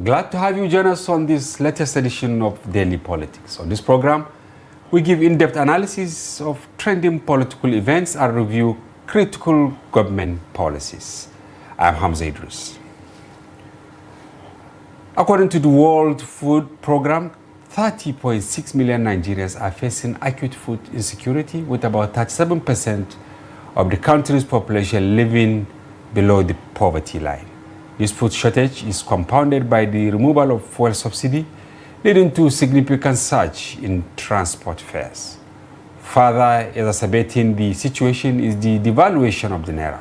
Glad to have you join us on this latest edition of Daily Politics. On this program, we give in-depth analysis of trending political events and review critical government policies. I'm Hamza Idris. According to the World Food Programme, 30.6 million Nigerians are facing acute food insecurity, with about 37% of the country's population living below the poverty line. This food shortage is compounded by the removal of fuel subsidy, leading to significant surge in transport fares. Further exacerbating the situation is the devaluation of the naira.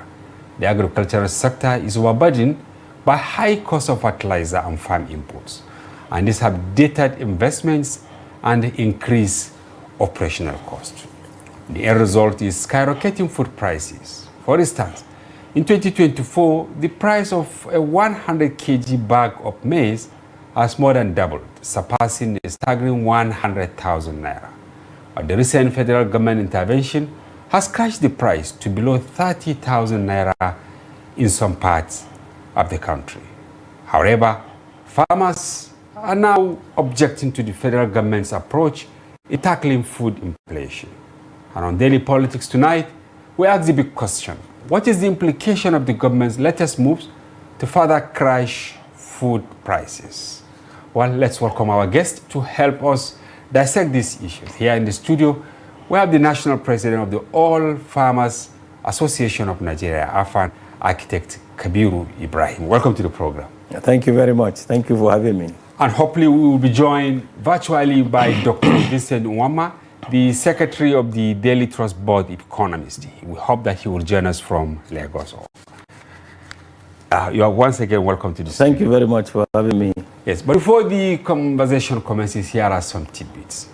The agricultural sector is overburdened by high cost of fertilizer and farm inputs, and these have dated investments and increased operational costs. The end result is skyrocketing food prices. For instance, in 2024, the price of a 100 kg bag of maize has more than doubled, surpassing a staggering 100,000 naira. But the recent federal government intervention has crashed the price to below 30,000 naira in some parts of the country. However, farmers are now objecting to the federal government's approach in tackling food inflation. And on Daily Politics tonight, we ask the big question: what is the implication of the government's latest moves to further crash food prices? Well, let's welcome our guest to help us dissect these issues. Here in the studio, we have the National President of the All Farmers Association of Nigeria, AFAN, Architect Kabir Ibrahim. Welcome to the program. Thank you very much. Thank you for having me. And hopefully we will be joined virtually by Dr. Vincent Nwanma, the Secretary of the Daily Trust Board Economists. We hope that he will join us from Lagos. You are once again welcome to the studio. Thank you very much for having me. Yes, but before the conversation commences, here are some tidbits.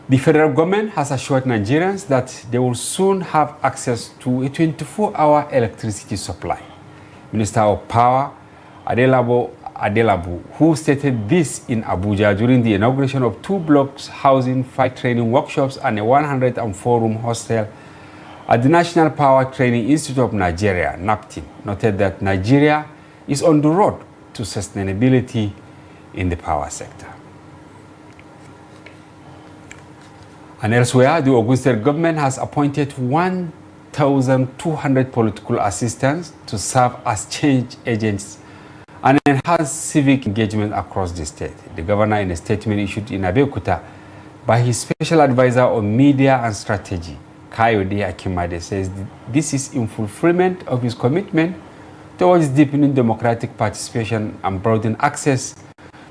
The federal government has assured Nigerians that they will soon have access to a 24-hour electricity supply. Minister of Power, Adelabu, who stated this in Abuja during the inauguration of 2 blocks housing 5 training workshops and a 104-room hostel at the National Power Training Institute of Nigeria, NAPTIN, noted that Nigeria is on the road to sustainability in the power sector. And elsewhere, the Ogun State government has appointed 1,200 political assistants to serve as change agents and enhance civic engagement across the state. The governor, in a statement issued in Abeokuta by his special advisor on media and strategy, Kayode Akimade, says this is in fulfillment of his commitment towards deepening democratic participation and broadening access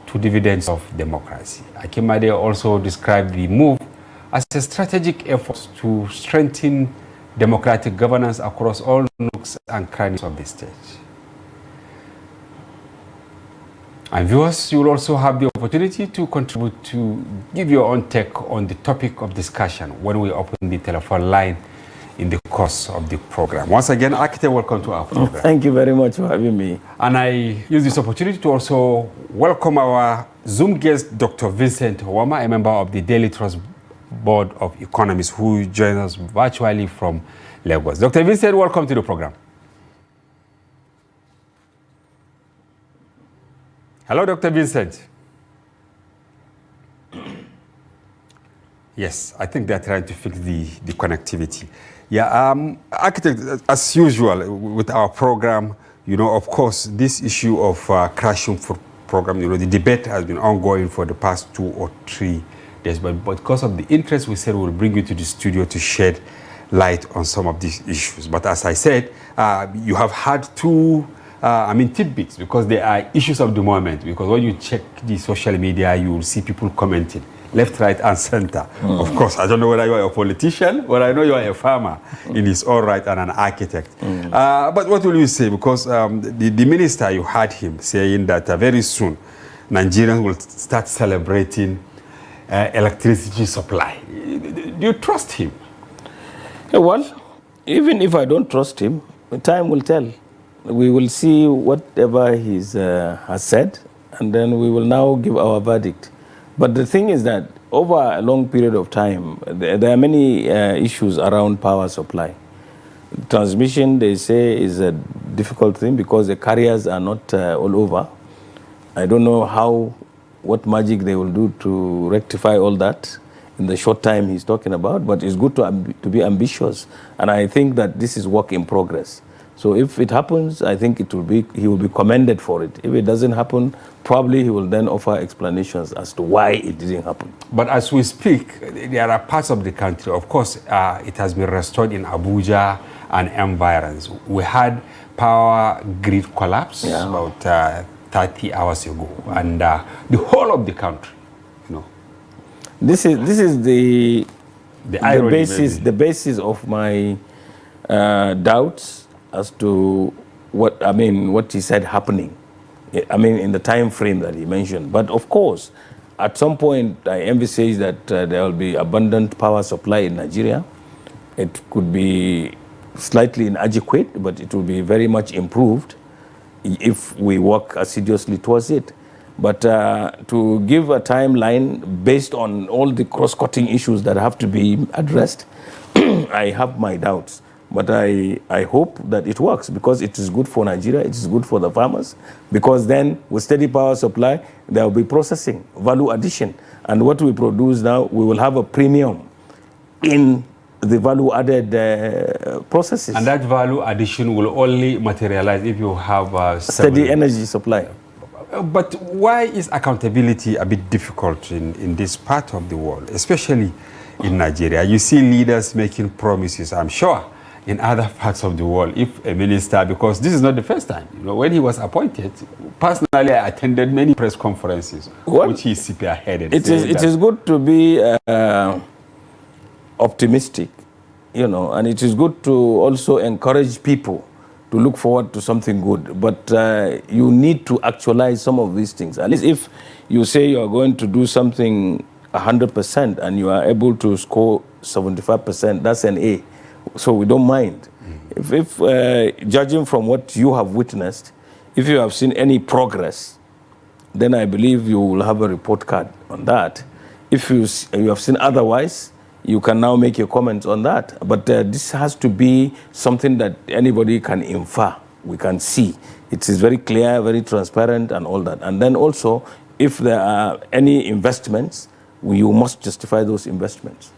to dividends of democracy. Akimade also described the move as a strategic effort to strengthen democratic governance across all nooks and crannies of the state. And viewers, you will also have the opportunity to contribute, to give your own take on the topic of discussion when we open the telephone line in the course of the program. Once again, Architect, welcome to our program. Thank you very much for having me. And I use this opportunity to also welcome our Zoom guest, Dr. Vincent Nwanma, a member of the Daily Trust Board of Economists, who joins us virtually from Lagos. Dr. Vincent, welcome to the program. Hello, Dr. Vincent. Yes, I think they're trying to fix the connectivity. Yeah, Architect, as usual with our program, you know, of course, this issue of crashing food program, you know, the debate has been ongoing for the past 2 or 3 days, but because of the interest, we said we'll bring you to the studio to shed light on some of these issues. But as I said, you have had 2 tidbits, because they are issues of the moment. Because when you check the social media, you will see people commenting left, right, and center. Of course, I don't know whether you are a politician, but I know you are a farmer in his own right and an architect. But what will you say? Because the minister, you heard him saying that very soon Nigerians will start celebrating electricity supply. Do you trust him? Well, even if I don't trust him, time will tell. We will see whatever he has said, and then we will now give our verdict. But the thing is that over a long period of time, there are many issues around power supply. Transmission, they say, is difficult thing because the carriers are not all over. I don't know what magic they will do to rectify all that in the short time he's talking about, but it's good to be ambitious. And I think that this is work in progress. So if it happens, I think he will be commended for it. If it doesn't happen, probably he will then offer explanations as to why it didn't happen. But as we speak, there are parts of the country, of course, it has been restored in Abuja and environs. We had power grid collapse about 30 hours ago, and the whole of the country, This is the irony, the basis of my doubts as to what he said happening. In the time frame that he mentioned. But of course, at some point, I envisage that there will be abundant power supply in Nigeria. It could be slightly inadequate, but it will be very much improved if we work assiduously towards it. But to give a timeline based on all the cross-cutting issues that have to be addressed, I have my doubts. But I hope that it works because it is good for Nigeria, it is good for the farmers, because then with steady power supply, there will be processing, value addition. And what we produce now, we will have a premium in the value-added processes. And that value addition will only materialize if you have a steady energy supply. But why is accountability a bit difficult in this part of the world, especially in Nigeria? You see leaders making promises, I'm sure, in other parts of the world. If a minister, because this is not the first time, when he was appointed, personally I attended many press conferences which he spearheaded. It is good to be optimistic, and it is good to also encourage people to look forward to something good. But you need to actualize some of these things. At least if you say you are going to do something 100% and you are able to score 75%, that's an A. So we don't mind. If judging from what you have witnessed, if you have seen any progress, then I believe you will have a report card on that. If you have seen otherwise, you can now make your comments on that. But this has to be something that anybody can infer, we can see. It is very clear, very transparent and all that. And then also, if there are any investments, you must justify those investments.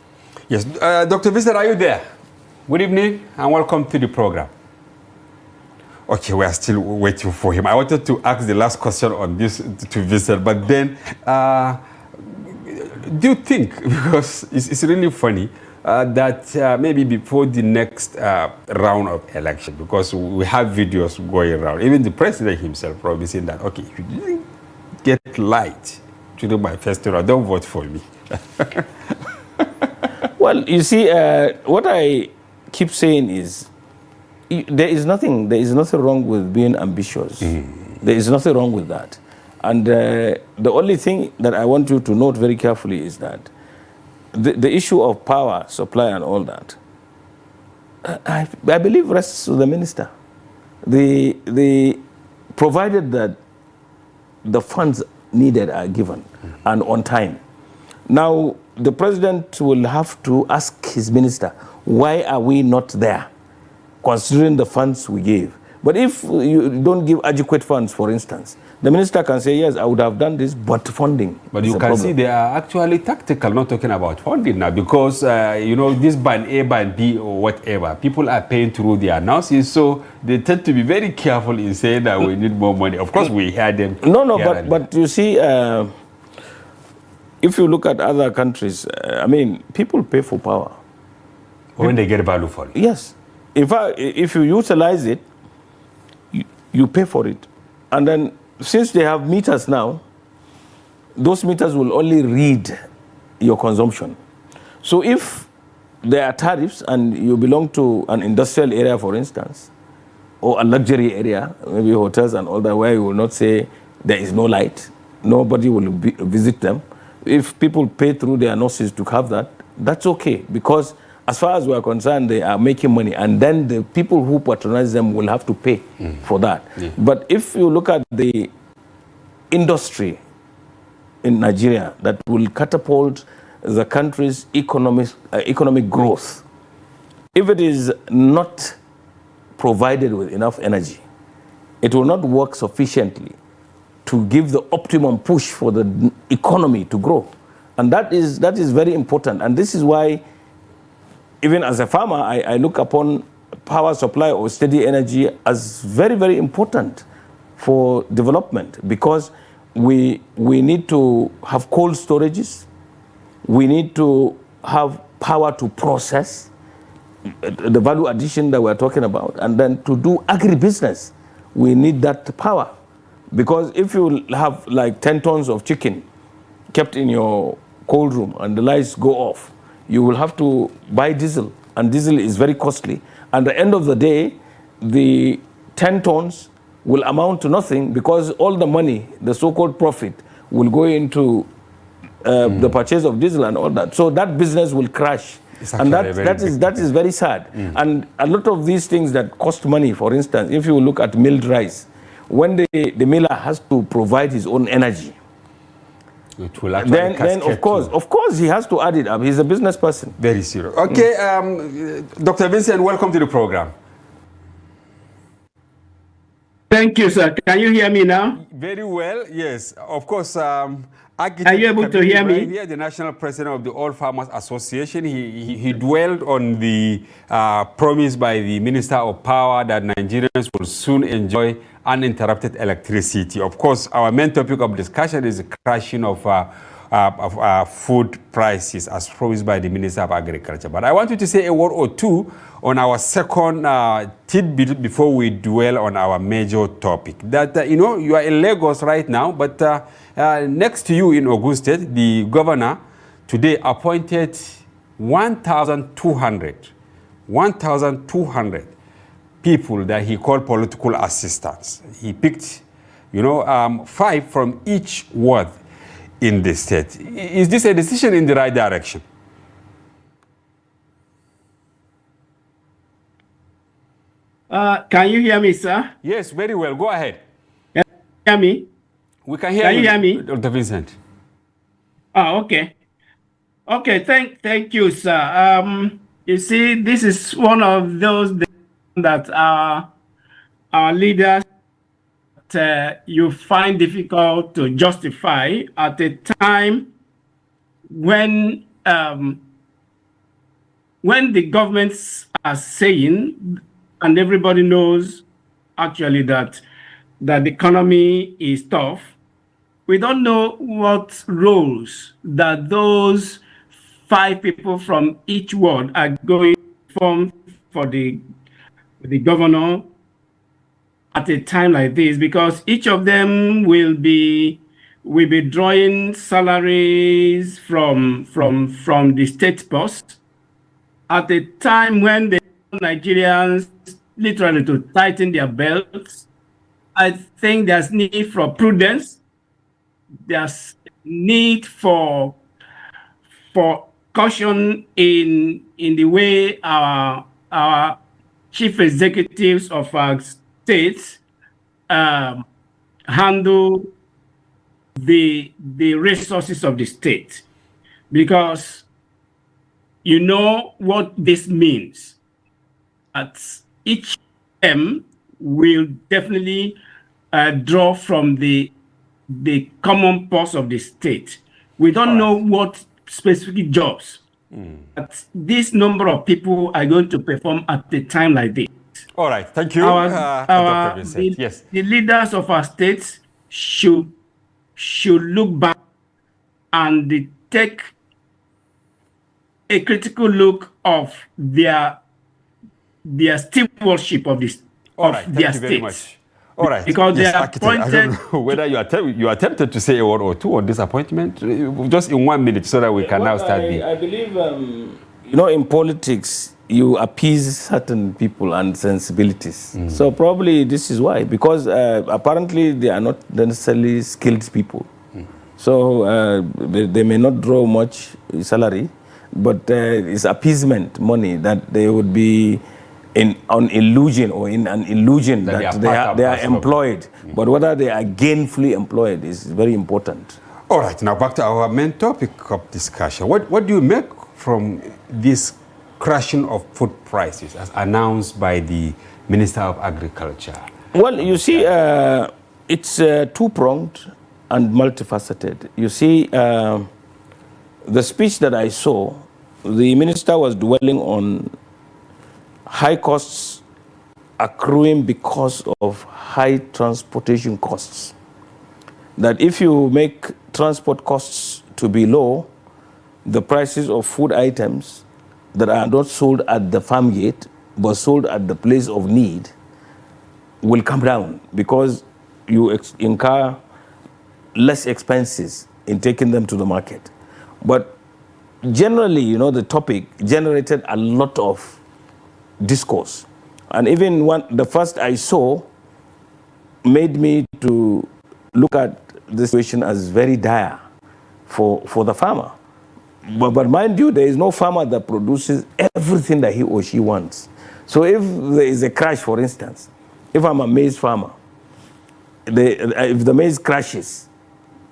Yes, Dr. Vincent, are you there? Good evening and welcome to the program. Okay, we are still waiting for him. I wanted to ask the last question on this to Vincent, but then do you think, because it's really funny, that maybe before the next round of election, because we have videos going around, even the president himself promising that, okay, if you didn't get light during my first round, don't vote for me. Well, you see, what I keep saying is there is nothing wrong with being ambitious. There is nothing wrong with that. And the only thing that I want you to note very carefully is that the issue of power supply and all that, I believe rests with the minister. The provided that the funds needed are given and on time. Now, the president will have to ask his minister, why are we not there, considering the funds we gave? But if you don't give adequate funds, for instance, the minister can say, yes, I would have done this, but funding. But you can see they are actually tactical, not talking about funding now, because, this band A, band B, or whatever, people are paying through the announcements, so they tend to be very careful in saying that we need more money. Of course, we hear them. No, but you see, if you look at other countries, people pay for power. When they get value for it. Yes. If you utilize it, you pay for it. And then, since they have meters now, those meters will only read your consumption. So if there are tariffs and you belong to an industrial area, for instance, or a luxury area, maybe hotels and all that, where you will not say there is no light, nobody will visit them. If people pay through their noses to have that, that's okay, because as far as we are concerned, they are making money, and then the people who patronize them will have to pay for that. Yeah. But if you look at the industry in Nigeria that will catapult the country's economic growth, if it is not provided with enough energy, it will not work sufficiently to give the optimum push for the economy to grow. And that is very important. And this is why, even as a farmer, I look upon power supply or steady energy as very, very important for development, because we need to have cold storages, we need to have power to process the value addition that we're talking about, and then to do agribusiness, we need that power. Because if you have like 10 tons of chicken kept in your cold room and the lights go off, you will have to buy diesel, and diesel is very costly. And at the end of the day, the 10 tons will amount to nothing, because all the money, the so-called profit, will go into the purchase of diesel and all that. So that business will crash. And that is very sad. And a lot of these things that cost money, for instance, if you look at milled rice, when the miller has to provide his own energy, it will then of course he has to add it up. He's a business person. Very serious. Okay, Dr. Vincent, welcome to the program. Thank you, sir. Can you hear me now? Very well, yes. Of course, are you able to hear me? Here, the national president of the All Farmers Association, he dwelled on the promise by the Minister of Power that Nigerians will soon enjoy uninterrupted electricity. Of course, our main topic of discussion is the crashing of food prices as promised by the Minister of Agriculture. But I want you to say a word or two on our second tidbit before we dwell on our major topic. That, you know, you are in Lagos right now, but next to you in Ogun State, the governor today appointed 1,200 people that he called political assistants. He picked, you know, 5 from each ward in the state. Is this a decision in the right direction? Can you hear me, sir? Yes, very well. Go ahead. Can you hear me? We can hear you. Can you hear me? Dr. Vincent. Oh, okay. Okay, thank you, sir. You see, this is one of those that our leaders you find difficult to justify at a time when the governments are saying, and everybody knows actually that the economy is tough. We don't know what roles that those 5 people from each ward are going to form for the governor at a time like this, because each of them will be drawing salaries from the state post at a time when the Nigerians literally to tighten their belts. I think there's need for prudence. There's need for caution in the way our chief executives of our states handle the resources of the state, because you know what this means. At each M will definitely draw from the common purse of the state. We don't know what specific jobs that this number of people are going to perform at a time like this. All right, thank you, Dr. Vincent. Yes, the leaders of our states should look back and take a critical look of their stewardship of this their states. All right, because yes, they are appointed. I don't know whether you attempted to say a word or two on this appointment, just in 1 minute, so that we can now start. I believe, you know, in politics, you appease certain people and sensibilities. So probably this is why, because apparently they are not necessarily skilled people. So they may not draw much salary, but it's appeasement money that they would be on illusion or in an illusion that they are employed. But whether they are gainfully employed is very important. All right, now back to our main topic of discussion. What do you make from this crashing of food prices as announced by the Minister of Agriculture? Well, you see, it's two-pronged and multifaceted. You see, the speech that I saw, the minister was dwelling on high costs accruing because of high transportation costs. That if you make transport costs to be low, the prices of food items that are not sold at the farm gate but sold at the place of need will come down because you incur less expenses in taking them to the market. But generally, you know, the topic generated a lot of discourse. And even the first I saw made me to look at the situation as very dire for the farmer. But mind you, there is no farmer that produces everything that he or she wants. So if there is a crash, for instance, if I'm a maize farmer, if the maize crashes,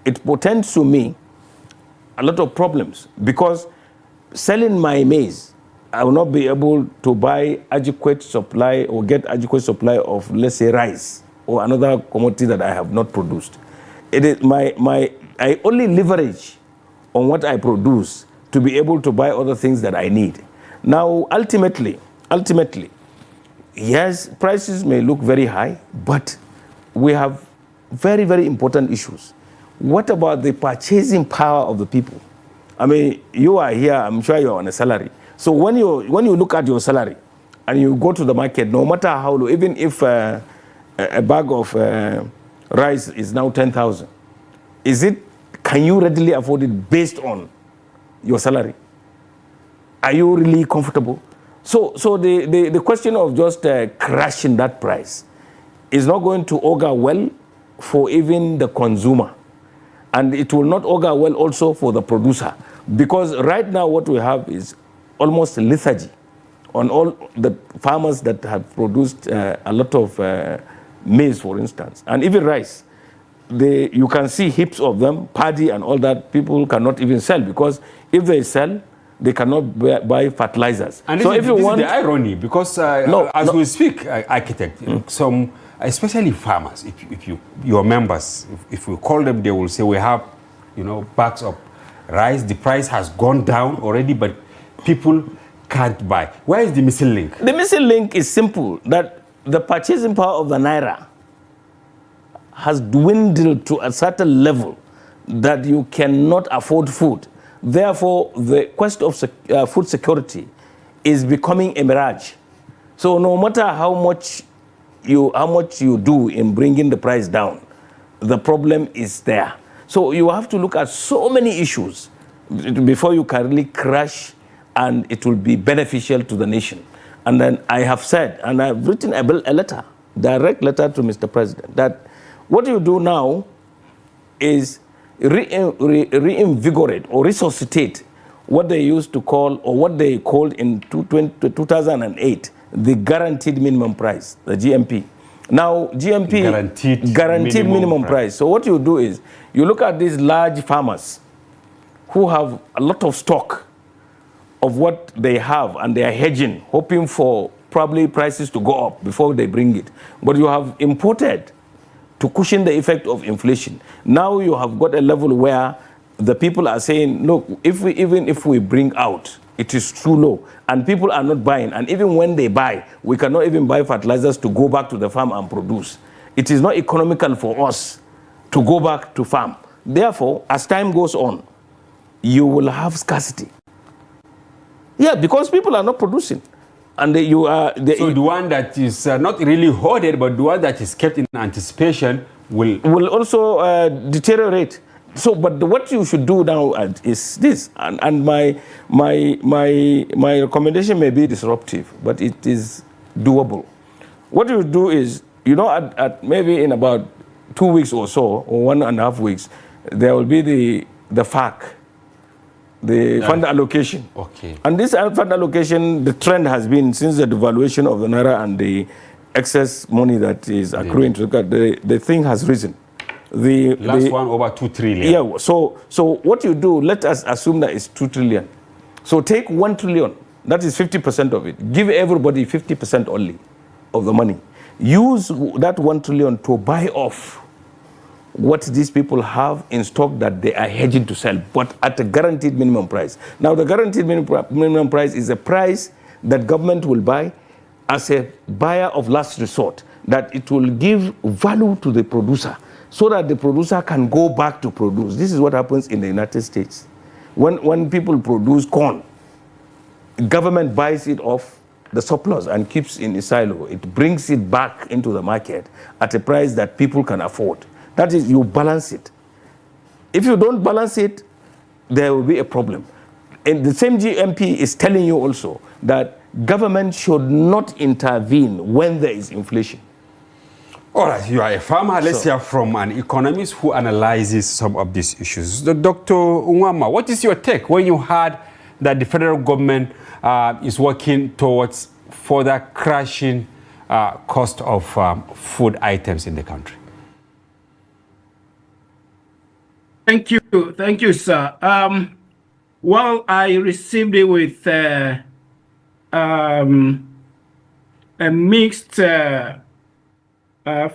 it portends to me a lot of problems because selling my maize, I will not be able to buy adequate supply or get adequate supply of, let's say, rice or another commodity that I have not produced. It is I only leverage on what I produce to be able to buy other things that I need. Now, ultimately, yes, prices may look very high, but we have very, very important issues. What about the purchasing power of the people? I mean, you are here, I'm sure you're on a salary. So when you look at your salary and you go to the market, no matter how low, even if a bag of rice is now 10,000, can you readily afford it based on your salary? Are you really comfortable? So the question of just crashing that price is not going to augur well for even the consumer. And it will not augur well also for the producer. Because right now what we have is almost lethargy on all the farmers that have produced a lot of maize, for instance, and even rice. You can see heaps of them, paddy and all that, people cannot even sell because if they sell, they cannot buy fertilizers. And so this is the irony, because as we speak, architect, some, especially farmers, if your members, if we call them, they will say we have, bags of rice. The price has gone down already, but people can't buy. Where is the missing link? The missing link is simple, that the purchasing power of the naira has dwindled to a certain level that you cannot afford food. Therefore, the quest of food security is becoming a mirage. So no matter how much you do in bringing the price down, the problem is there. So you have to look at so many issues before you can really crash and it will be beneficial to the nation. And then I have said, and I've written a letter, direct letter to Mr. President, that what you do now is reinvigorate or resuscitate what they used to call, or what they called in 2008, the guaranteed minimum price, the GMP. Now, GMP, guaranteed minimum price. So what you do is, you look at these large farmers who have a lot of stock of what they have, and they are hedging, hoping for probably prices to go up before they bring it. But you have imported to cushion the effect of inflation. Now you have got a level where the people are saying, look, even if we bring out, it is too low, and people are not buying. And even when they buy, we cannot even buy fertilizers to go back to the farm and produce. It is not economical for us to go back to farm. Therefore, as time goes on, you will have scarcity. Yeah, because people are not producing. And so the one that is not really hoarded, but the one that is kept in anticipation will also deteriorate. So, but what you should do now is this, and my recommendation may be disruptive, but it is doable. What you do is, at maybe in about 2 weeks or so, or 1.5 weeks, there will be the FAC, the fund allocation. Okay. And this fund allocation, the trend has been since the devaluation of the naira and the excess money that is accruing to the thing has risen. The last one over 2 trillion. Yeah. So what you do, let us assume that it's 2 trillion. So take 1 trillion. That is 50% of it. Give everybody 50% only. of the money. Use that 1 trillion to buy off what these people have in stock that they are hedging to sell, but at a guaranteed minimum price. Now, the guaranteed minimum price is a price that government will buy as a buyer of last resort, that it will give value to the producer so that the producer can go back to produce. This is what happens in the United States. When people produce corn, government buys it off the surplus and keeps in a silo. It brings it back into the market at a price that people can afford. That is, you balance it. If you don't balance it, there will be a problem. And the same GMP is telling you also that government should not intervene when there is inflation. All right, you are a farmer. Let's hear from an economist who analyzes some of these issues. Dr. Nwanma, what is your take when you heard that the federal government is working towards further crashing cost of food items in the country? Thank you, sir. Well, I received it with a mixed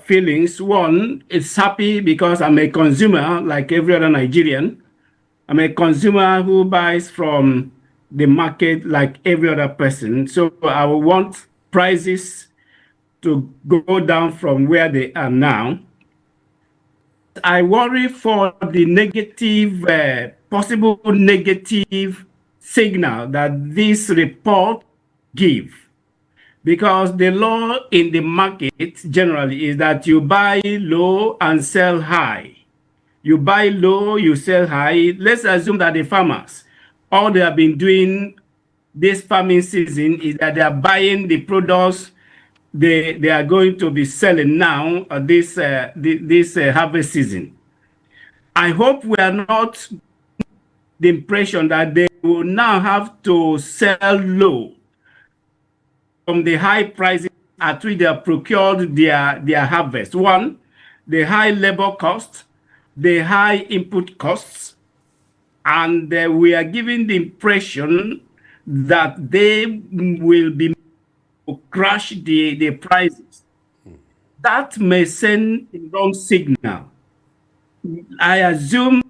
feelings. One, it's happy because I'm a consumer like every other Nigerian. I'm a consumer who buys from the market like every other person. So I want prices to go down from where they are now. I worry for the negative, possible negative signal that this report gives. Because the law in the market generally is that you buy low and sell high. You buy low, you sell high. Let's assume that the farmers, all they have been doing this farming season is that they are buying the products they are going to be selling now this harvest season. I hope we are not the impression that they will now have to sell low from the high prices at which they have procured their harvest. One, the high labor costs, the high input costs, and we are given the impression that they will be crash the prices. That may send a wrong signal. I assume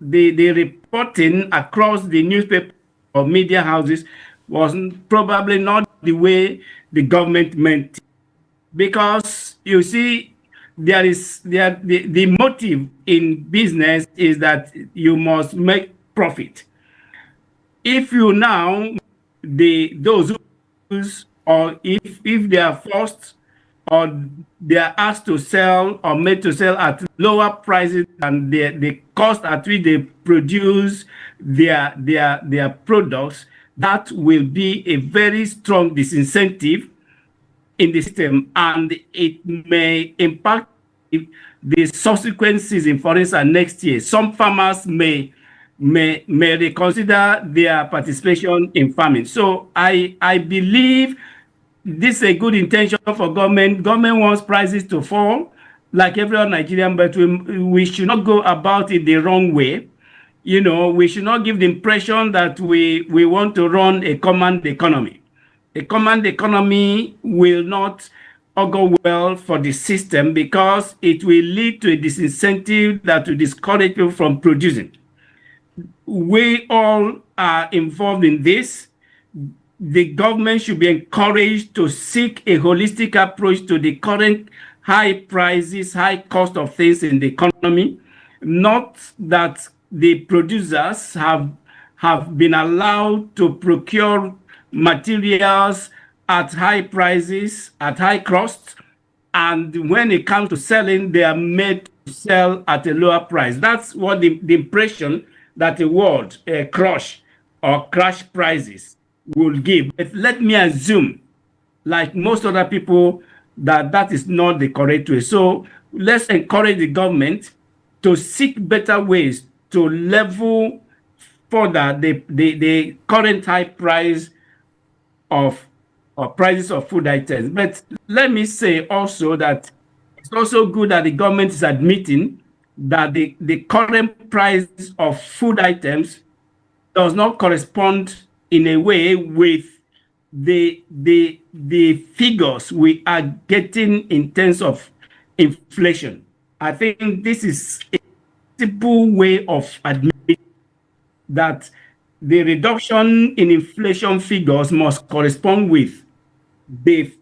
the reporting across the newspaper or media houses was probably not the way the government meant it. Because you see, the motive in business is that you must make profit. If you now those who use, or if they are forced or they are asked to sell or made to sell at lower prices than the cost at which they produce their products, that will be a very strong disincentive in the system, and it may impact the subsequent season. For instance, next year, some farmers may reconsider their participation in farming. So I believe this is a good intention for government. Government wants prices to fall like every other Nigerian, but we should not go about it the wrong way. You know, we should not give the impression that we want to run a command economy. A command economy will not augur well for the system because it will lead to a disincentive that will discourage people from producing. We all are involved in this. The government should be encouraged to seek a holistic approach to the current high prices, high cost of things in the economy. Not that the producers have been allowed to procure materials at high prices, at high costs, and when it comes to selling, they are made to sell at a lower price. That's what the impression that the word crush or crash prices will give. But let me assume, like most other people, that is not the correct way. So let's encourage the government to seek better ways to level further the current high price of prices of food items. But let me say also that it's also good that the government is admitting that the current price of food items does not correspond in a way with the figures we are getting in terms of inflation. I think this is a simple way of admitting that the reduction in inflation figures must correspond with the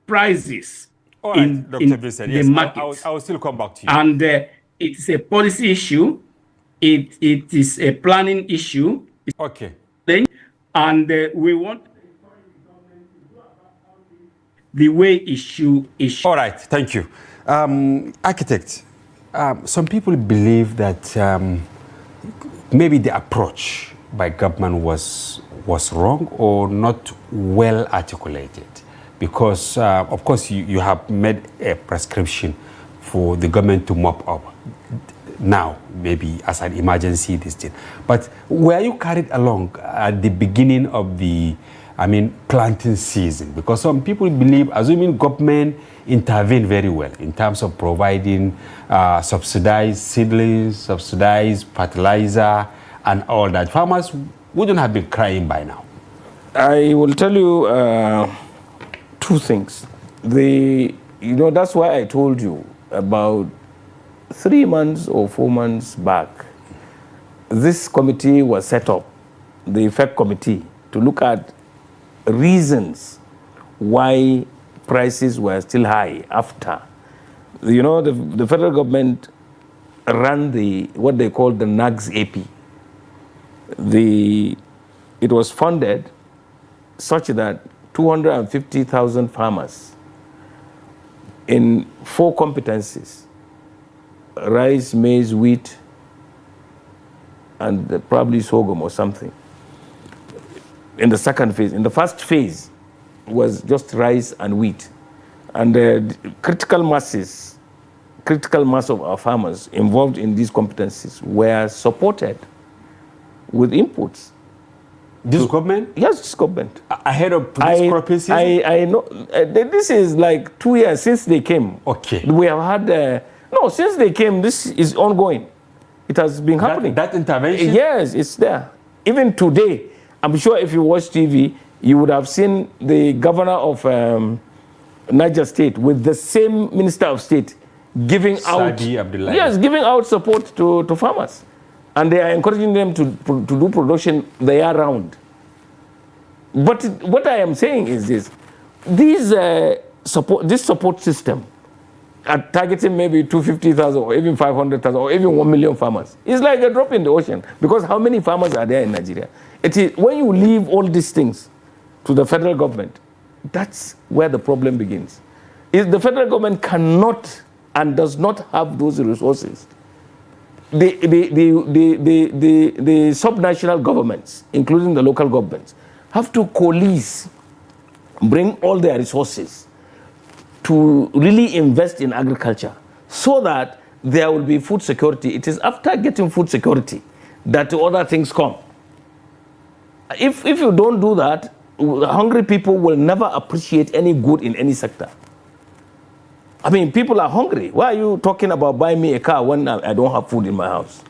prices All right, in Dr. Vincent, the yes, market. I will still come back to you. And it's a policy issue. It is a planning issue. Okay. And we want the way it should. All right, thank you. Architect, some people believe that maybe the approach by government was wrong or not well articulated, because of course you have made a prescription for the government to mop up now, maybe as an emergency this thing. But were you carried along at the beginning of the planting season? Because some people believe, assuming government intervened very well in terms of providing subsidized seedlings, subsidized fertilizer, and all that, farmers wouldn't have been crying by now. I will tell you two things. That's why I told you about 3 months or 4 months back, this committee was set up, the effect committee, to look at reasons why prices were still high after. The federal government ran what they call the NAGS AP. It was funded such that 250,000 farmers in 4 competencies, rice, maize, wheat, and probably sorghum or something, in the second phase. In the first phase was just rice and wheat. And the critical mass of our farmers involved in these competencies were supported with inputs. This government? Yes, this government. Ahead of this cropping season? I know. This is like 2 years since they came. Okay. We have had, since they came, this is ongoing. It has been happening. That intervention? Yes, it's there. Even today, I'm sure if you watch TV, you would have seen the governor of Niger State with the same minister of state giving out support to farmers. And they are encouraging them to do production the year round. But what I am saying is this: this support system are targeting maybe 250,000 or even 500,000 or even 1 million farmers. It's like a drop in the ocean, because how many farmers are there in Nigeria? It is when you leave all these things to the federal government, that's where the problem begins. If the federal government cannot and does not have those resources, the subnational governments, including the local governments, have to coalesce, bring all their resources to really invest in agriculture so that there will be food security. It is after getting food security that other things come. If you don't do that, hungry people will never appreciate any good in any sector. I mean, people are hungry. Why are you talking about buying me a car when I don't have food in my house?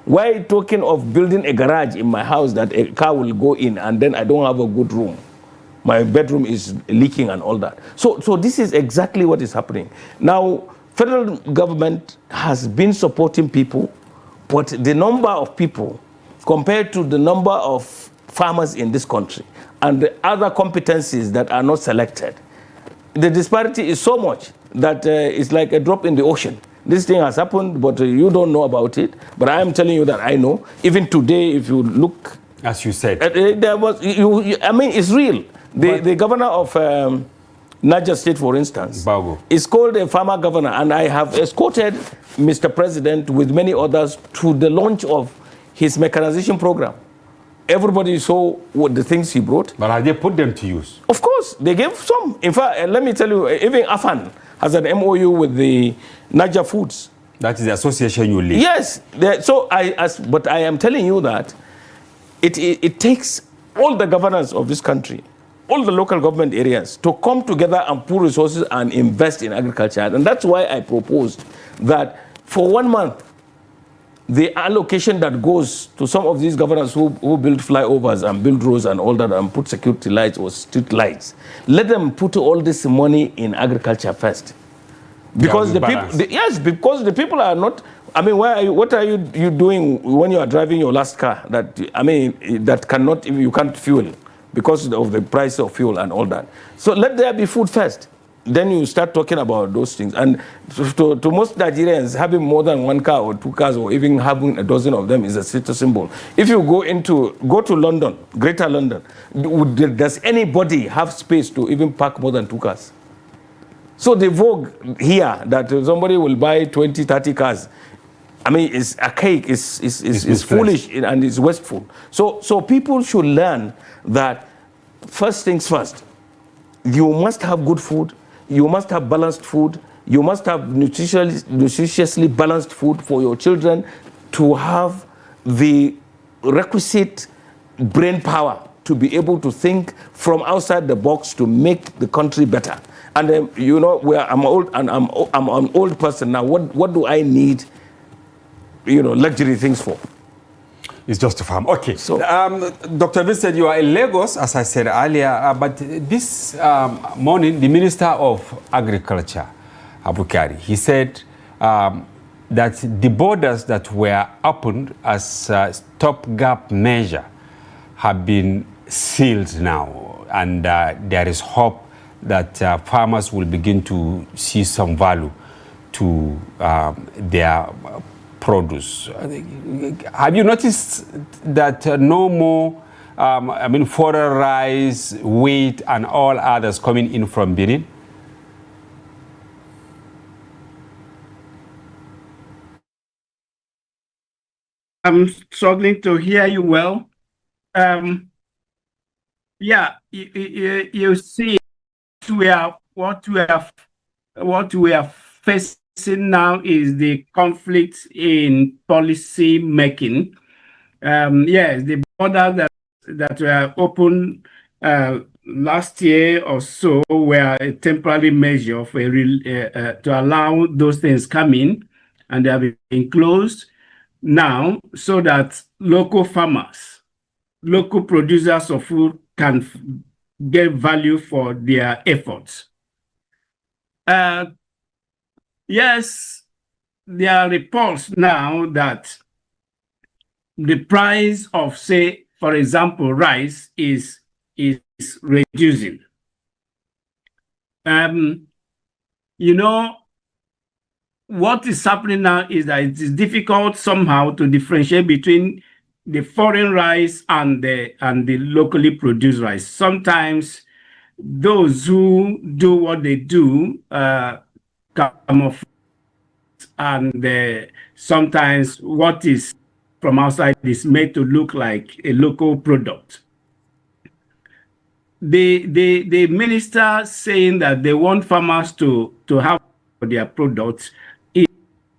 Why are you talking of building a garage in my house that a car will go in and then I don't have a good room? My bedroom is leaking and all that. So this is exactly what is happening. Now, federal government has been supporting people, but the number of people compared to the number of farmers in this country and the other competencies that are not selected, the disparity is so much that it's like a drop in the ocean. This thing has happened, but you don't know about it. But I am telling you that I know. Even today, if you look... As you said. There was, it's real. The governor of Niger State, for instance, Bago, is called a farmer governor. And I have escorted Mr. President with many others to the launch of his mechanization program. Everybody saw what the things he brought. But have they put them to use? Of course, they gave some. In fact, let me tell you, even AFAN has an MOU with the Niger Foods. That is the association you lead. Yes. But I am telling you that it takes all the governors of this country, all the local government areas, to come together and pool resources and invest in agriculture. And that's why I proposed that for 1 month, the allocation that goes to some of these governors who build flyovers and build roads and all that and put security lights or street lights, let them put all this money in agriculture first. Because the people, yes, because the people are not, I mean, what are you doing when you are driving your last car that, I mean, that cannot, you can't fuel because of the price of fuel and all that. So let there be food first. Then you start talking about those things. And to most Nigerians, having more than one car or two cars or even having a dozen of them is a status symbol. If you go to London, Greater London, does anybody have space to even park more than two cars? So the vogue here that somebody will buy 20, 30 cars, I mean, it's archaic, it's foolish, and it's wasteful. So people should learn that first things first, you must have good food, you must have balanced food, you must have nutritiously balanced food for your children to have the requisite brain power to be able to think from outside the box to make the country better. And you know, I'm old, and I'm an old person now. What do I need, you know, luxury things for? It's just a farm. Okay. So, Dr. Vincent, you are in Lagos, as I said earlier, but this morning, the Minister of Agriculture, Abukari, he said that the borders that were opened as a stopgap measure have been sealed now, and there is hope that farmers will begin to see some value to their produce. Have you noticed that no more, I mean, foreign rice, wheat, and all others coming in from Benin? I'm struggling to hear you well. Yeah, you see, what we are facing now is the conflict in policy making. Yes, the borders that were open last year or so were a temporary measure for to allow those things come in, and they have been closed now so that local farmers, local producers of food can get value for their efforts. Yes, there are reports now that the price of, say, for example, rice is reducing. You know, what is happening now is that it is difficult somehow to differentiate between the foreign rice and the locally produced rice. Sometimes those who do what they do camouflage, and sometimes what is from outside is made to look like a local product. The minister saying that they want farmers to have their products is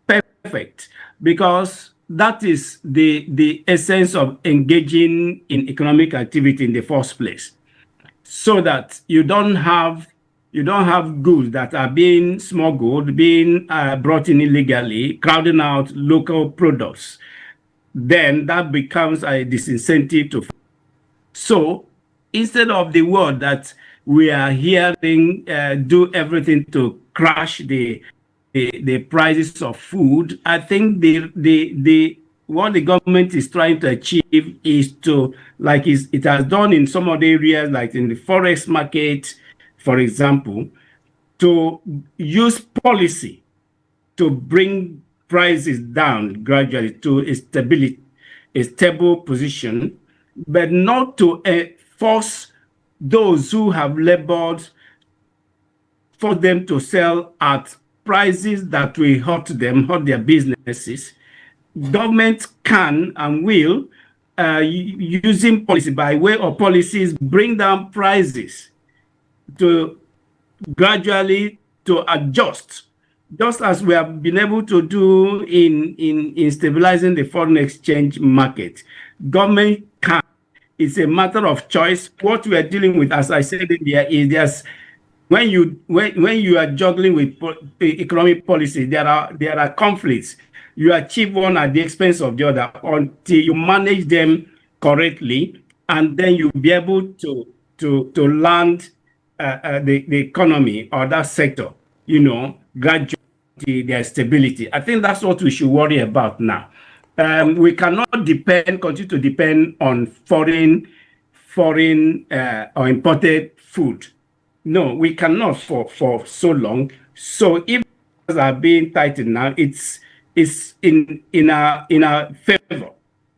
perfect, because that is the essence of engaging in economic activity in the first place, so that you don't have goods that are being smuggled, being brought in illegally, crowding out local products. Then that becomes a disincentive to. So instead of the word that we are hearing, do everything to crash the prices of food, I think what the government is trying to achieve is to, like it has done in some other areas, like in the forex market, for example, to use policy to bring prices down gradually to a stable position, but not to force those who have labored for them to sell at prices that will hurt them, hurt their businesses. Government can and will, using policy, by way of policies, bring down prices to gradually to adjust, just as we have been able to do in stabilizing the foreign exchange market. Government can. It's a matter of choice. What we are dealing with, as I said earlier, is there's when you are juggling with economic policy, there are conflicts. you achieve one at the expense of the other until you manage them correctly, and then you'll be able to land the economy or that sector, gradually their stability. I think that's what we should worry about now. We cannot continue to depend on foreign or imported food. No, we cannot for so long. So if are being tightened now, it's in our favor,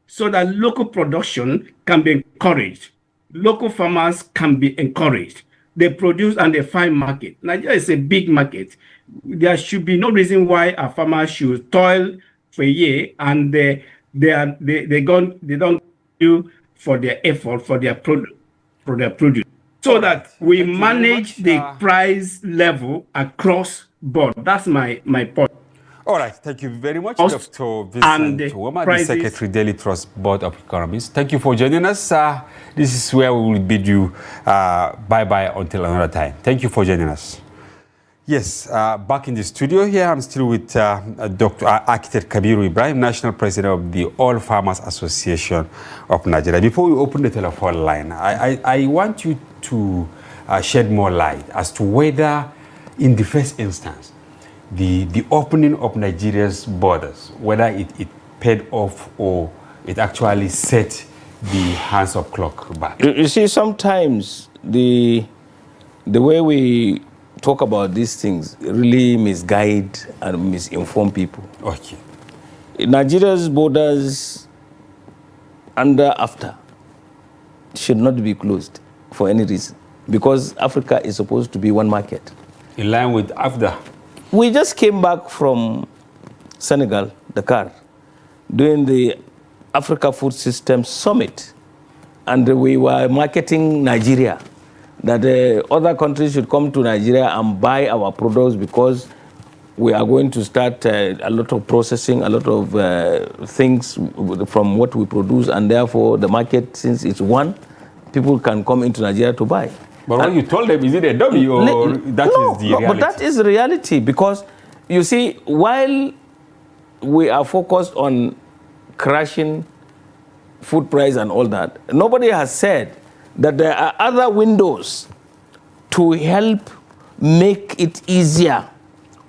so that local production can be encouraged. Local farmers can be encouraged. They produce and they find market. Nigeria is a big market. There should be no reason why our farmers should toil for a year and they don't do for their effort, for their produce, so that we manage the price level across board. That's my point. All right, thank you very much, Dr. Vincent Nwanma, the Secretary, Daily Trust Board of Economists. Thank you for joining us. This is where we will bid you bye-bye until another time. Thank you for joining us. Yes, back in the studio here, I'm still with Dr. Architect Kabir Ibrahim, National President of the All Farmers Association of Nigeria. Before we open the telephone line, I want you to shed more light as to whether, in the first instance, the opening of Nigeria's borders, whether it paid off or it actually set the hands of clock back. You see, sometimes the way we talk about these things really misguide and misinform people. Okay. Nigeria's borders after should not be closed for any reason, because Africa is supposed to be one market. In line with AFDA. We just came back from Senegal, Dakar, doing the Africa Food System Summit, and we were marketing Nigeria, that other countries should come to Nigeria and buy our products because we are going to start a lot of processing, a lot of things from what we produce, and therefore the market, since it's one, people can come into Nigeria to buy. But when you told them, is it a dummy or is the reality? No, but that is reality, because you see, while we are focused on crashing food price and all that, nobody has said that there are other windows to help make it easier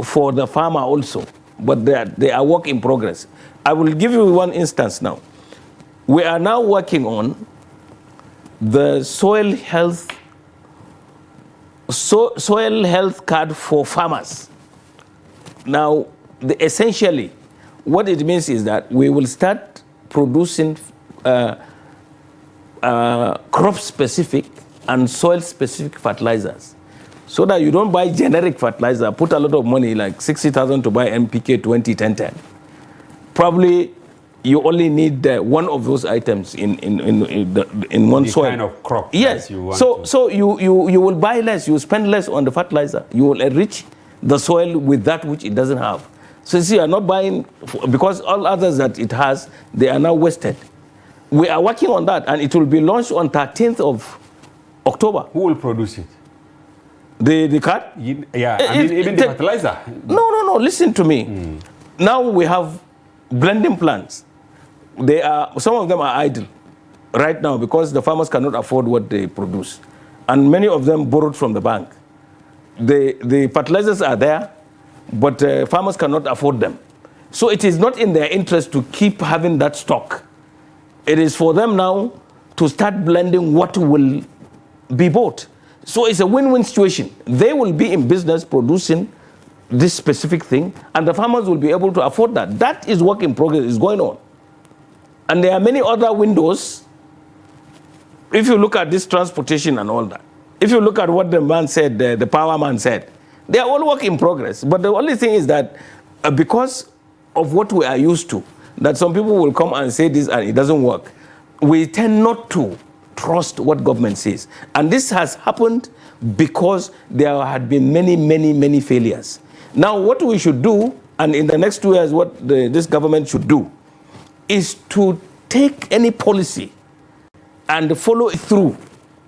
for the farmer also, but they are work in progress. I will give you one instance now. We are now working on the soil health card for farmers. Now, essentially, what it means is that we will start producing crop-specific and soil-specific fertilizers, so that you don't buy generic fertilizer, put a lot of money, like 60,000 to buy NPK 2010. Probably you only need one of those items in one soil. Kind of crop. Yes. You will buy less. You spend less on the fertilizer. You will enrich the soil with that which it doesn't have. So you see, you are not buying, because all others that it has, they are now wasted. We are working on that, and it will be launched on 13th of October. Who will produce it? The card? Yeah, even the fertilizer. No. Listen to me. Now we have blending plants. Some of them are idle right now because the farmers cannot afford what they produce, and many of them borrowed from the bank. The fertilizers are there, but farmers cannot afford them. So it is not in their interest to keep having that stock. It is for them now to start blending what will be bought. So it's a win-win situation. They will be in business producing this specific thing, and the farmers will be able to afford that. That is work in progress, is going on. And there are many other windows. If you look at this transportation and all that, if you look at what the man said, the power man said, they are all work in progress. But the only thing is that because of what we are used to, that some people will come and say this and it doesn't work, we tend not to trust what government says. And this has happened because there had been many failures. Now, what we should do, and in the next 2 years, what this government should do, is to take any policy and follow it through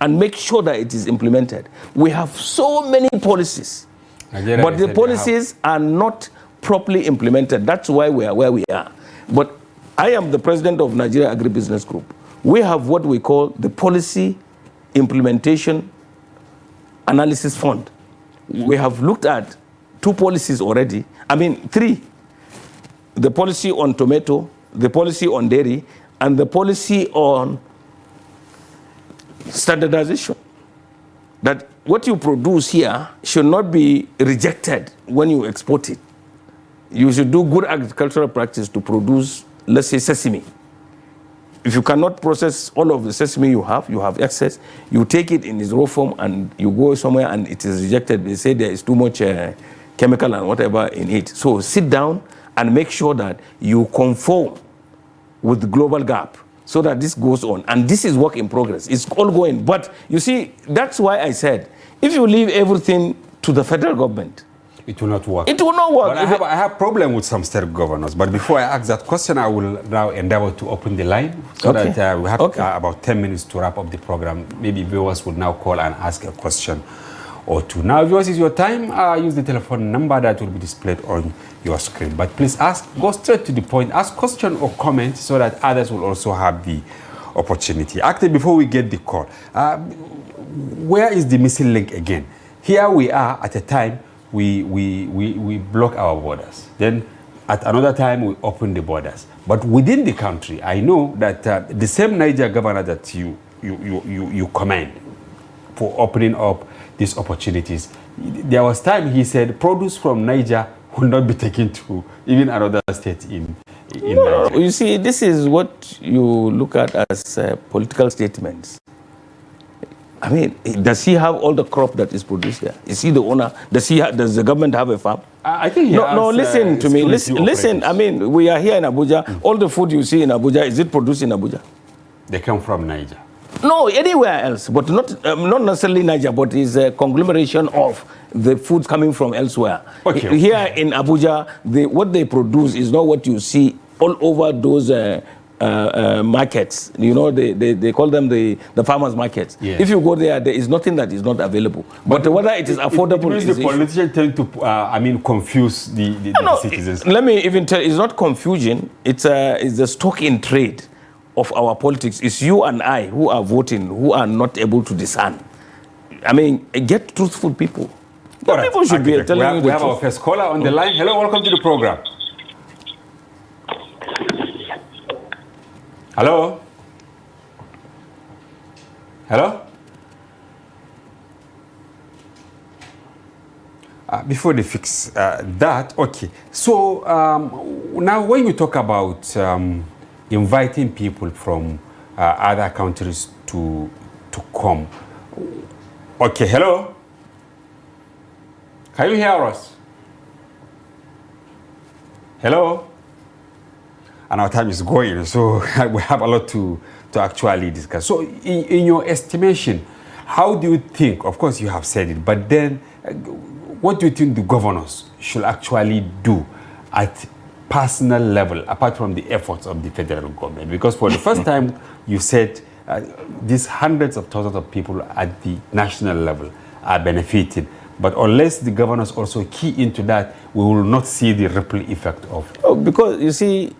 and make sure that it is implemented. We have so many policies, but the policies are not properly implemented, that's why we are where we are. But I am the president of Nigeria Agribusiness Group. We have what we call the Policy Implementation Analysis Fund. We have looked at 2 policies already. I mean, 3. The policy on tomato, the policy on dairy, and the policy on standardization. That what you produce here should not be rejected when you export it. You should do good agricultural practice to produce, let's say, sesame. If you cannot process all of the sesame you have excess, you take it in its raw form and you go somewhere and it is rejected. They say there is too much chemical and whatever in it. So sit down and make sure that you conform with the global gap so that this goes on. And this is work in progress. It's ongoing. But you see, that's why I said, if you leave everything to the federal government, it will not work. It will not work. But I have problem with some state governors. But before I ask that question, I will now endeavor to open the line so that we have about 10 minutes to wrap up the program. Maybe viewers would now call and ask a question or two. Now, viewers, is your time. Use the telephone number that will be displayed on your screen. But please go straight to the point. Ask question or comment so that others will also have the opportunity. Actually, before we get the call, where is the missing link again? Here we are at a time we block our borders. Then at another time we open the borders. But within the country, I know that the same Niger governor that you commend for opening up these opportunities, there was time he said produce from Niger will not be taken to even another state in Niger. You see, this is what you look at as political statements. I mean, does he have all the crop that is produced here? Is he the owner? Does the government have a farm? I think he No, listen to me. Listen. I mean, we are here in Abuja. All the food you see in Abuja, is it produced in Abuja? They come from Niger. No, anywhere else, but not necessarily Niger, but it's a conglomeration of the food coming from elsewhere. Okay. Here in Abuja, what they produce is not what you see all over those markets. You know, they call them the farmers' markets. Yeah. If you go there, there is nothing that is not available. But whether it is affordable it means the politicians tend to, confuse the citizens. Let me even tell you, it's not confusion. It's the stock in trade of our politics. It's you and I who are voting, who are not able to discern. I mean, get truthful people. Right. People should be telling you the truth. We have our first caller on the line. Hello, welcome to the program. Hello? Hello? Before they fix that, okay. So now when you talk about inviting people from other countries to come, okay, hello? Can you hear us? Hello? And our time is going, so we have a lot to actually discuss. So in your estimation, how do you think, of course you have said it, but then what do you think the governors should actually do at personal level, apart from the efforts of the federal government? Because for the first time, you said these hundreds of thousands of people at the national level are benefiting. But unless the governors also key into that, we will not see the ripple effect of it. Oh, because you see,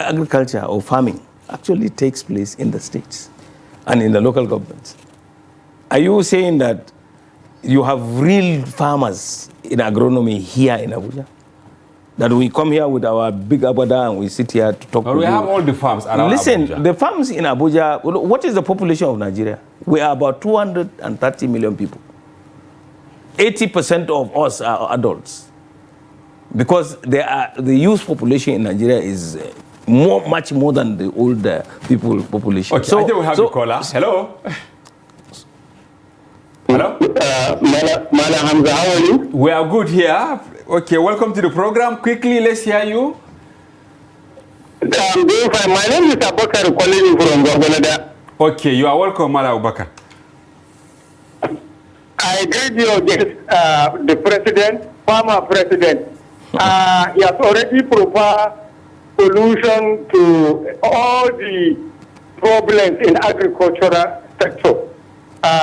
agriculture or farming actually takes place in the states and in the local governments. Are you saying that you have real farmers in agronomy here in Abuja? That we come here with our big abada and we sit here to talk to you? We have all the farms around Listen, Abuja. the farms in Abuja, what is the population of Nigeria? We are about 230 million people. 80% of us are adults. Because the youth population in Nigeria is much more than the old people population. Okay, so, I think we have the caller. Hello? Hello? Mala Hamza, how are you? We are good here. Okay, welcome to the program. Quickly, let's hear you. I'm doing fine. My name is Abubakar, calling you from Gwagwalada. Okay, you are welcome, Mala Abubakar. I greet you against the president, former president. He has already proposed solution to all the problems in agricultural sector.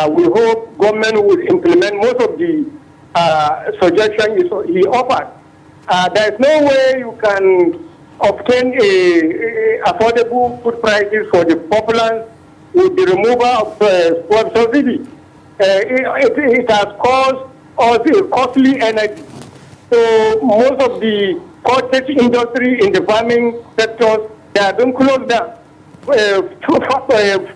We hope government will implement most of the suggestions he offered. There is no way you can obtain a affordable food prices for the populace with the removal of fuel subsidy. It has caused us a costly energy. So most of the cottage industry in the farming sectors, they have been closed down.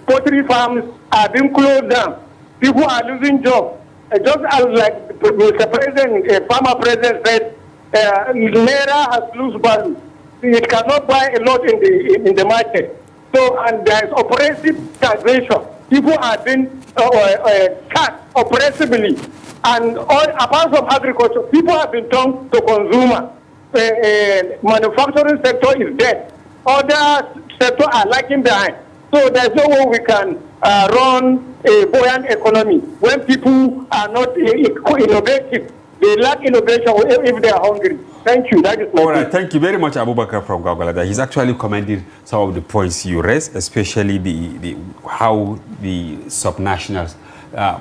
Poultry farms are being closed down. People are losing jobs. Just as like Mr. President, Farmer President said, Naira has lost value. It cannot buy a lot in the market. So, and there is oppressive taxation. People are being taxed oppressively. And apart from agriculture, people have been turned to consumer. Manufacturing sector is dead. Other sectors are lagging behind. So there's no way we can run a buoyant economy when people are not innovative. They lack innovation if they are hungry. Thank you. That is my All right. Thank you very much, Abubakar from Gwagwalada. He's actually commended some of the points you raised, especially how the subnationals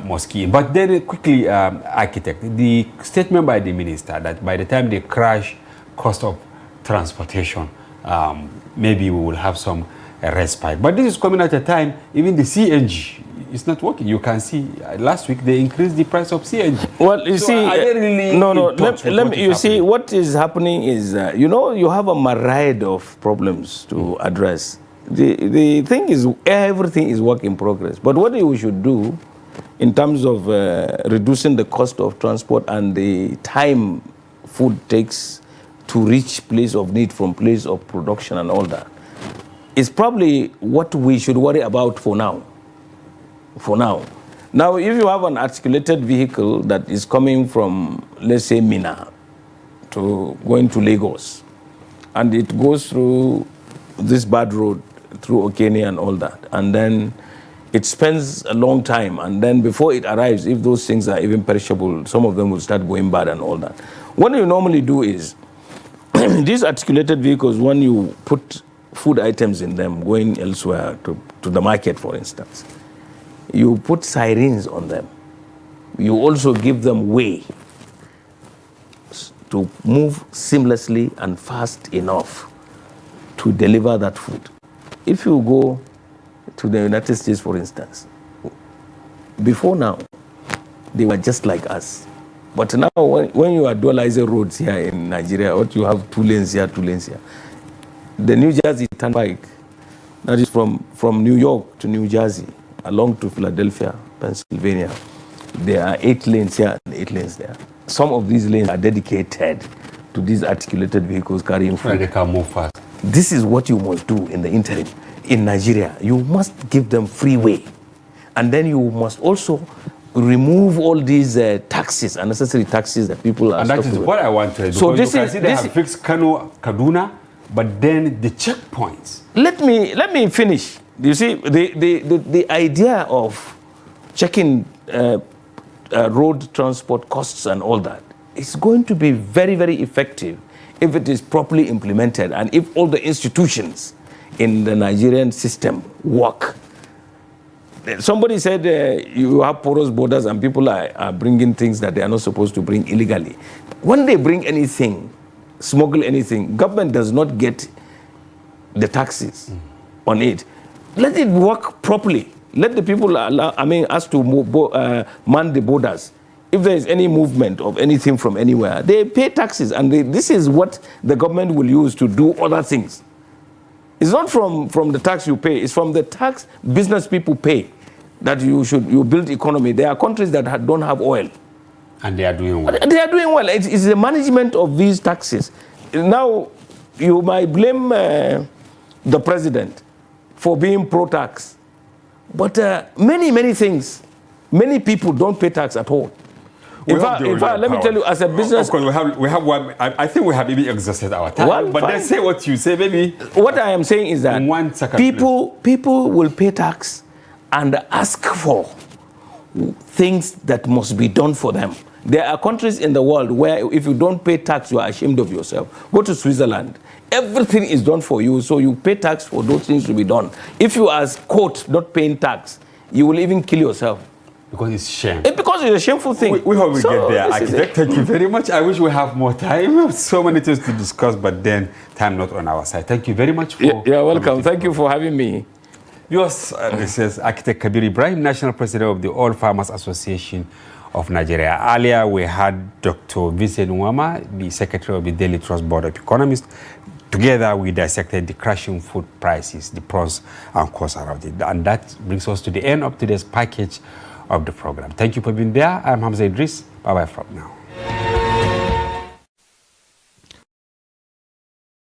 must key in. But then quickly, architect, the statement by the minister that by the time they crash cost of transportation, maybe we will have some respite. But this is coming at a time, even the CNG is not working. You can see last week they increased the price of CNG. Well, you so see, really let me, you see, what is happening is, you know, you have a myriad of problems to address. The thing is, everything is work in progress. But what we should do in terms of reducing the cost of transport and the time food takes to reach place of need from place of production and all that, is probably what we should worry about for now. Now, if you have an articulated vehicle that is coming from, let's say, Minna to going to Lagos, and it goes through this bad road, through Okene and all that, and then it spends a long time, and then before it arrives, if those things are even perishable, some of them will start going bad and all that. What you normally do is, these articulated vehicles, when you put food items in them going elsewhere to the market, for instance, you put sirens on them. You also give them way to move seamlessly and fast enough to deliver that food. If you go to the United States, for instance, before now, they were just like us. But now, when you are dualizing roads here in Nigeria, or you have 2 lanes here, 2 lanes here, the New Jersey Turnpike, that is from New York to New Jersey, along to Philadelphia, Pennsylvania, there are 8 lanes here and 8 lanes there. Some of these lanes are dedicated to these articulated vehicles carrying food. They can move fast. This is what you must do in the interim. In Nigeria, you must give them freeway. And then you must also remove all these taxes, unnecessary taxes that people are. And that is what I want to do. So this you can is, see they have fixed Kano, Kaduna, but then the checkpoints. Let me finish. You see, the idea of checking road transport costs and all that is going to be very, very effective if it is properly implemented and if all the institutions in the Nigerian system work. Somebody said you have porous borders and people are bringing things that they are not supposed to bring illegally. When they bring anything, smuggle anything, government does not get the taxes on it. Let it work properly. Let the people ask to man the borders. If there is any movement of anything from anywhere, they pay taxes, and this is what the government will use to do other things. It's not from the tax you pay, it's from the tax business people pay that you build economy. There are countries that don't have oil. And they are doing well. They are doing well. It's the management of these taxes. Now, you might blame the president for being pro-tax. But many things, many people don't pay tax at all. In fact, let me tell you, as a business... Of course, we have one, I think we have maybe exhausted our time. Well, but then say what you say, maybe... What I am saying is that people will pay tax and ask for things that must be done for them. There are countries in the world where if you don't pay tax, you are ashamed of yourself. Go to Switzerland. Everything is done for you, so you pay tax for those things to be done. If you are caught not paying tax, you will even kill yourself. Because it's shame. Because it's a shameful thing. We hope we So, get there, this is architect. Thank you very much. I wish we have more time. So many things to discuss, but then time not on our side. Thank you very much for... You're welcome. Thank you for having me. Viewers, this is Architect Kabir Ibrahim, National President of the All Farmers Association of Nigeria. Earlier, we had Dr. Vincent Nwanma, the Secretary of the Daily Trust Board of Economists. Together, we dissected the crashing food prices, the pros and cons around it. And that brings us to the end of today's package of the program. Thank you for being there. I'm Hamza Idris. Bye-bye from now.